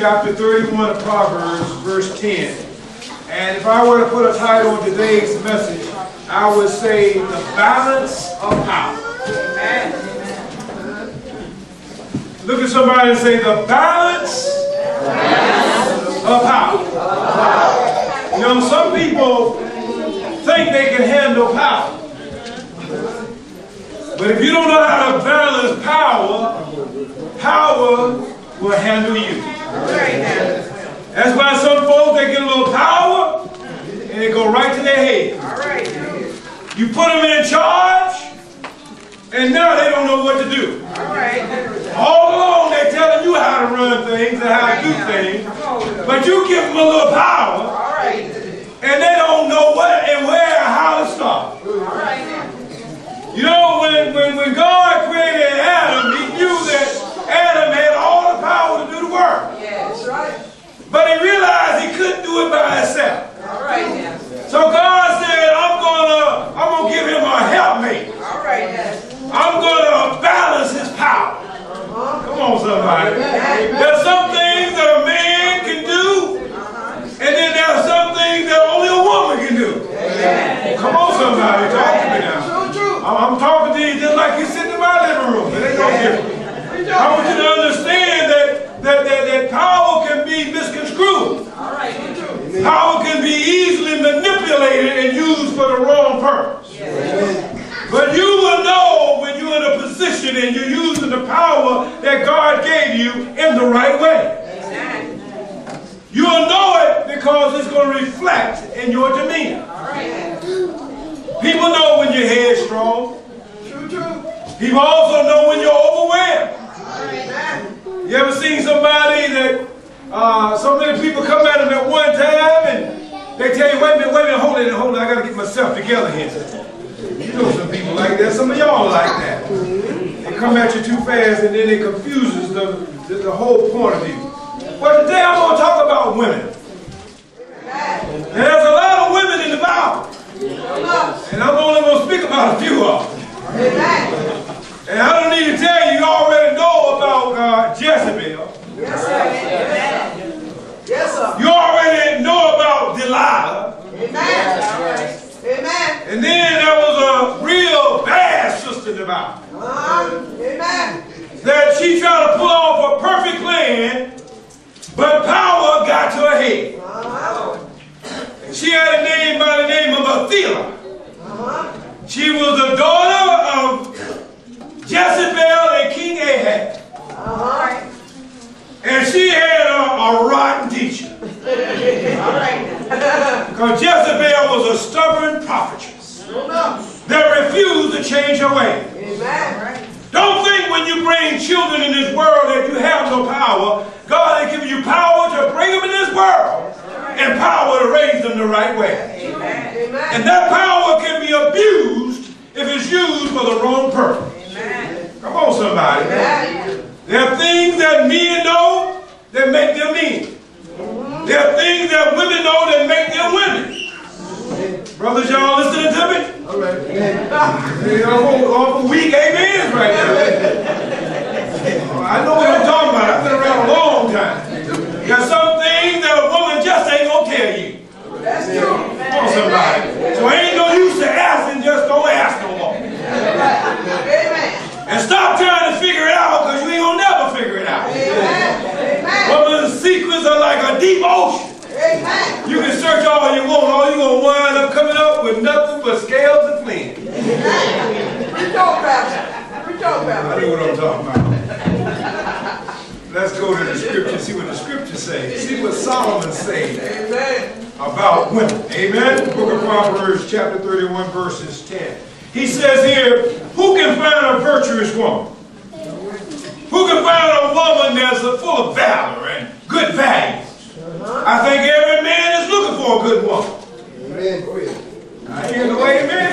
chapter 31 of Proverbs, verse 10. And if I were to put a title on today's message, I would say the balance of power. Amen. Look at somebody and say the balance of power. You know, some people think they can handle power. But if you don't know how to balance power, power will handle you. That's why some folks, they get a little power and they go right to their head. You put them in charge and now they don't know what to do. All along they're telling you how to run things and how to do things, but you give them a little power and they don't know what and where and how to start. You know, when God created Adam, he knew that Adam had all the power to do the work. But he realized he couldn't do it by himself. So God said, I'm gonna give him a helpmate. I'm gonna balance his power. Come on, somebody. There's some things that a man can do, and then there's some things that only a woman can do. Come on, somebody, talk to me now. I'm talking to you just like you're sitting in my living room. It ain't no different. I want you to understand that power can be misconstrued. Power can be easily manipulated and used for the wrong purpose. But you will know when you're in a position and you're using the power that God gave you in the right way. You'll know it because it's going to reflect in your demeanor. People know when you're headstrong. People also know when you're overwhelmed. You ever seen somebody that so many people come at them at one time and they tell you, wait a minute, hold it, I got to get myself together here. You know some people like that. Some of y'all like that. They come at you too fast and then it confuses the whole point of view. But today I'm going to talk about women. And there's a lot of women in the Bible. And I'm only going to speak about a few of them. And I don't need to tell you, you already know about Jezebel. You already know about Delilah. And then there was a real bad sister in the Bible. That she tried to pull off a perfect plan, but power got to her head. And she had a name by the name of Athela. She was the daughter of Jezebel and King Ahab. And she had a rotten teacher. Because Jezebel was a stubborn prophetess that refused to change her way. Don't think when you bring children in this world that you have no power. God has given you power to bring them in this world and power to raise them the right way. And that power can be abused if it's used for the wrong purpose. Come on, somebody. There are things that men know that make them men. There are things that women know that make them women. Brothers, y'all listening to me? All weak amens right now. I know what I'm talking about. I've been around a long time. There's some things that a woman just ain't going to tell you. That's true. Come on, somebody. So ain't no use to asking, just don't ask no more. And stop trying to figure it out because you ain't going to never figure it out. Women's secrets are like a deep ocean. You can search all you want. All you're going to wind up coming up with nothing but scales and flint. I know what I'm talking about. Let's go to the scripture, see what the scripture says. See what Solomon says about women. Amen? Book of Proverbs, chapter 31, verses 10. He says here, who can find a virtuous woman? Who can find a woman that's full of valor and good values? I think every man is looking for a good woman. I hear no amen.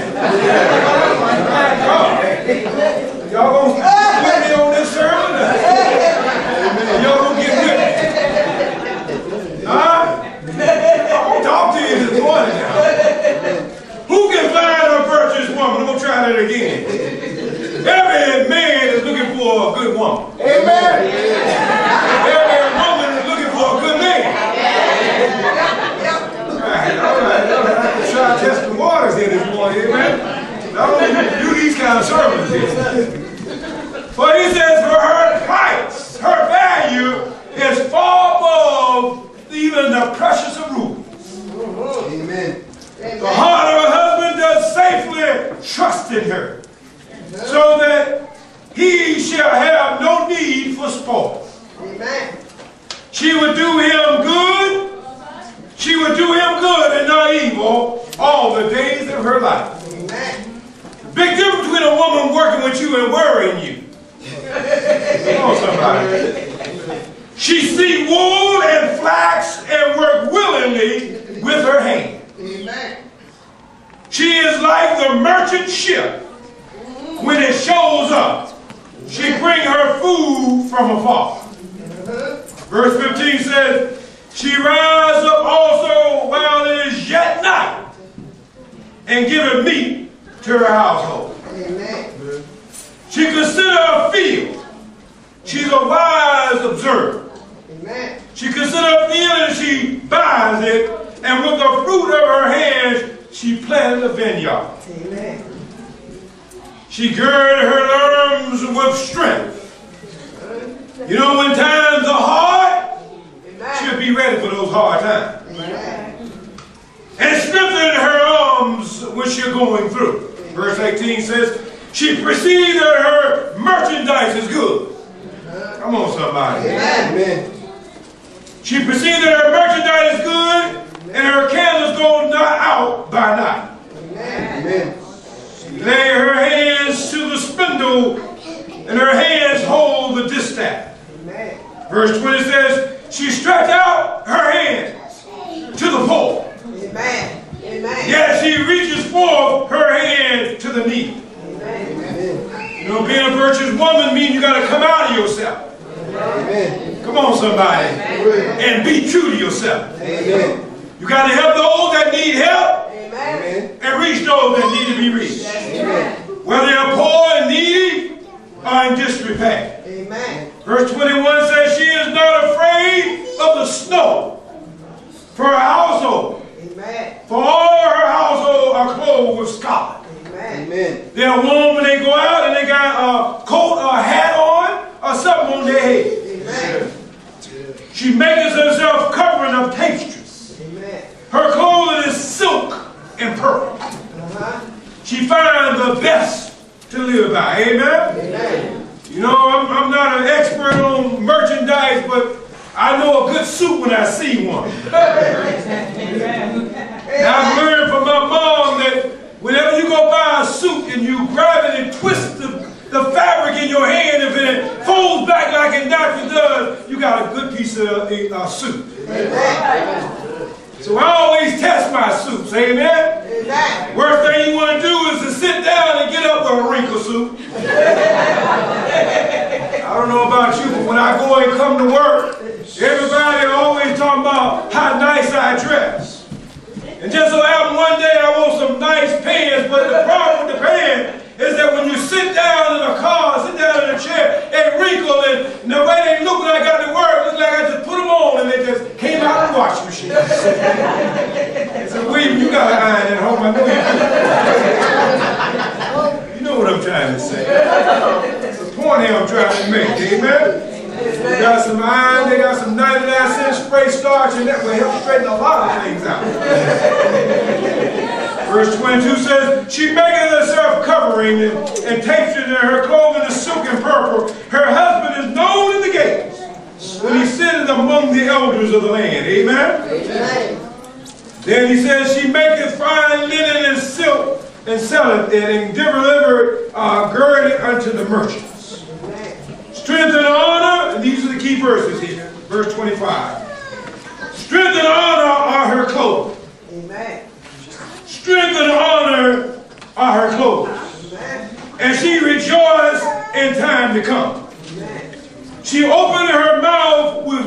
Y'all gonna get me on this sermon? Y'all gonna get with me? Huh? I'm gonna talk to you this morning now. Who can find a virtuous woman? I'm gonna try that again. Every man is looking for a good woman. Amen. Every woman is looking for a She would do him good. She would do him good and not evil all the days of her life. Big difference between a woman working with you and worrying you. Come on, somebody. She seek wool and flax and work willingly with her hand. She is like the merchant ship. When it shows up, she bring her food from afar. Verse 15 says, she rise up also while it is yet night and giveth meat to her household. Amen. She consider a field. She's a wise observer. Amen. She consider a field and she buys it, and with the fruit of her hands she planted a vineyard. Amen. She girded her arms with strength. You know, when times are hard, she'll be ready for those hard times. Amen. And strengthen her arms when she's going through. Verse 18 says, she perceived that her merchandise is good. Come on, somebody. Amen. She perceived that her merchandise is good, and her candles go not out by night. Amen. She lay her hands to the spindle, and her hands hold the distaff. Amen. Verse 20 says, she stretched out her hands to the poor. Amen. Amen. Yet she reaches forth her hand to the needy. Amen. You know, being a virtuous woman means you got to come out of yourself. Amen. Come on, somebody. Amen. And be true to yourself. Amen. You got to help those that need help. Amen. And reach those that need to be reached. Amen. Whether they're poor and needy or in disrepair. Amen. Verse 21 says, she is not afraid of the snow for her household. Amen. For all her household are clothed with scarlet. Amen. They're warm when they go out and they got a coat or a hat on or something on their head. Amen. She makes herself covering of tapestries. Amen. Her clothing is silk and purple. She finds the best to live by. Amen. Amen. You know, I'm not an expert on merchandise, but I know a good suit when I see one. And I've learned from my mom that whenever you go buy a suit and you grab it and twist the fabric in your hand, if it folds back like it naturally does, you got a good piece of suit. Amen. So I always test my suits. Amen. Amen. Worst thing you want to do is to sit down and get up with a wrinkle suit. I don't know about you, but when I go and come to work, everybody always talking about how nice I dress. And just so happened one day I want some nice pants, but the problem with the pants is that when you sit down in a car, sit down in a chair, they wrinkle, and the way they look when I got to work, it's like I just put them on and they just came out of the washing machine. I said, William, you got an iron at home, I know you do. You know what I'm trying to say. It's a point here I'm trying to make, amen? They got some iron, they got some 99-cent spray starch, and that will help straighten a lot of things out. Verse 22 says, she maketh herself covering and tapestries, and her clothing is silk and purple. Her husband is known in the gates when he sitteth among the elders of the land. Amen? Amen. Then he says, she maketh fine linen and silk, and selleth it, and delivereth girded unto the merchants. Strength and honor, and these are the key verses here. Verse 25. Strength and honor are her clothing. Amen. Strength and honor are her clothing. Amen. And she rejoiced in time to come. Amen. She opened her mouth with